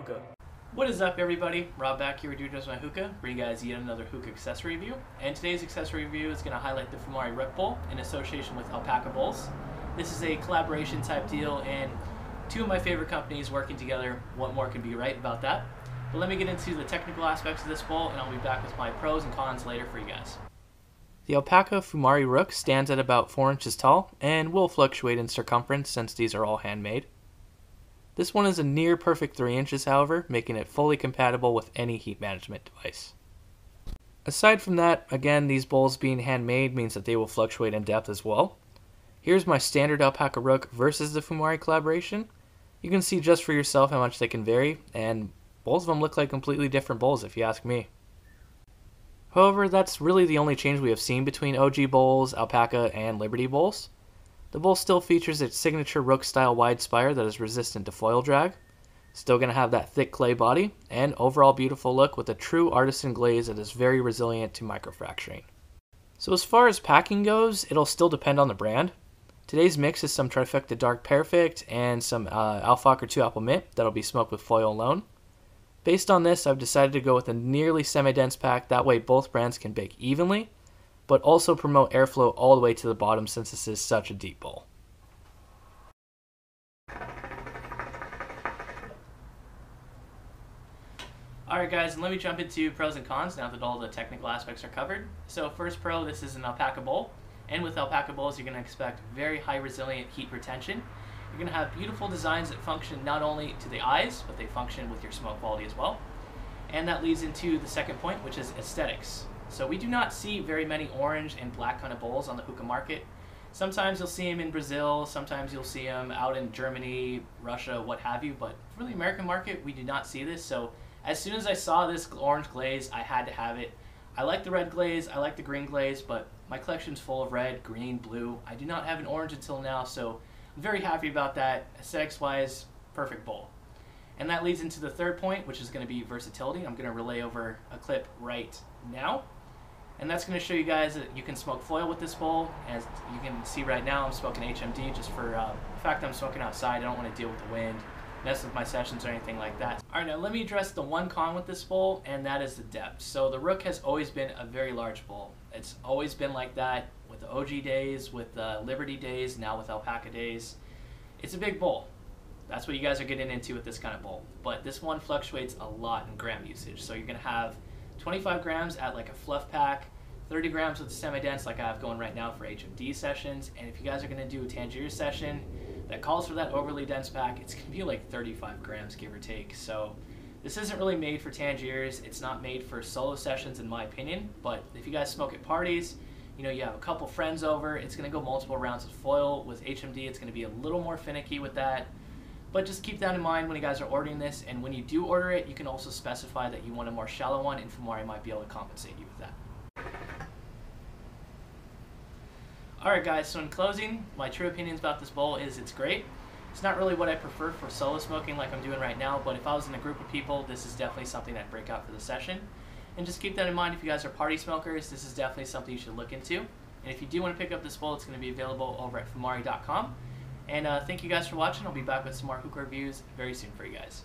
Hookah. What is up, everybody? Rob back here with DudeWhere'sMyHookah, bringing you guys yet another hookah accessory review. And today's accessory review is going to highlight the Fumari Rook bowl in association with Alpaca bowls. This is a collaboration type deal, and two of my favorite companies working together. What more could be right about that? But let me get into the technical aspects of this bowl, and I'll be back with my pros and cons later for you guys. The Alpaca Fumari Rook stands at about 4 inches tall and will fluctuate in circumference since these are all handmade. This one is a near perfect 3 inches, however, making it fully compatible with any heat management device. Aside from that, again, these bowls being handmade means that they will fluctuate in depth as well. Here's my standard Alpaca Rook versus the Fumari collaboration. You can see just for yourself how much they can vary, and both of them look like completely different bowls if you ask me. However, that's really the only change we have seen between OG bowls, Alpaca, and Liberty bowls. The bowl still features its signature Rook style wide spire that is resistant to foil drag. Still going to have that thick clay body, and overall beautiful look with a true artisan glaze that is very resilient to microfracturing. So as far as packing goes, it'll still depend on the brand. Today's mix is some Trifecta Dark Perfect and some Alpaca 2 Apple Mint that'll be smoked with foil alone. Based on this, I've decided to go with a nearly semi-dense pack, that way both brands can bake evenly, but also promote airflow all the way to the bottom since this is such a deep bowl. Alright guys, and let me jump into pros and cons now that all the technical aspects are covered. So first pro, this is an Alpaca bowl, and with Alpaca bowls you're going to expect very high resilient heat retention. You're going to have beautiful designs that function not only to the eyes, but they function with your smoke quality as well. And that leads into the second point, which is aesthetics. So we do not see very many orange and black kind of bowls on the hookah market. Sometimes you'll see them in Brazil, sometimes you'll see them out in Germany, Russia, what have you, but for the American market, we do not see this. So as soon as I saw this orange glaze, I had to have it. I like the red glaze, I like the green glaze, but my collection's full of red, green, blue. I do not have an orange until now, so I'm very happy about that. Aesthetics-wise, perfect bowl. And that leads into the third point, which is going to be versatility. I'm going to relay over a clip right now. And that's going to show you guys that you can smoke foil with this bowl. As you can see right now, I'm smoking HMD just for the fact that I'm smoking outside. I don't want to deal with the wind, mess with my sessions or anything like that. Alright, now let me address the one con with this bowl, and that is the depth. So the Rook has always been a very large bowl. It's always been like that with the OG days, with the Liberty days, now with Alpaca days. It's a big bowl. That's what you guys are getting into with this kind of bowl. But this one fluctuates a lot in gram usage. So you're going to have 25 grams at like a fluff pack, 30 grams with the semi-dense like I have going right now for HMD sessions, and if you guys are going to do a Tangier session that calls for that overly dense pack, it's going to be like 35 grams give or take. So this isn't really made for Tangiers, it's not made for solo sessions in my opinion, but if you guys smoke at parties, you know, you have a couple friends over, it's going to go multiple rounds of foil. With HMD it's going to be a little more finicky with that. But just keep that in mind when you guys are ordering this, and when you do order it, you can also specify that you want a more shallow one, and Fumari might be able to compensate you with that. Alright guys, so in closing, my true opinions about this bowl is it's great. It's not really what I prefer for solo smoking like I'm doing right now, but if I was in a group of people, this is definitely something I'd break out for the session. And just keep that in mind if you guys are party smokers, this is definitely something you should look into. And if you do want to pick up this bowl, it's going to be available over at Fumari.com. And thank you guys for watching. I'll be back with some more hookah reviews very soon for you guys.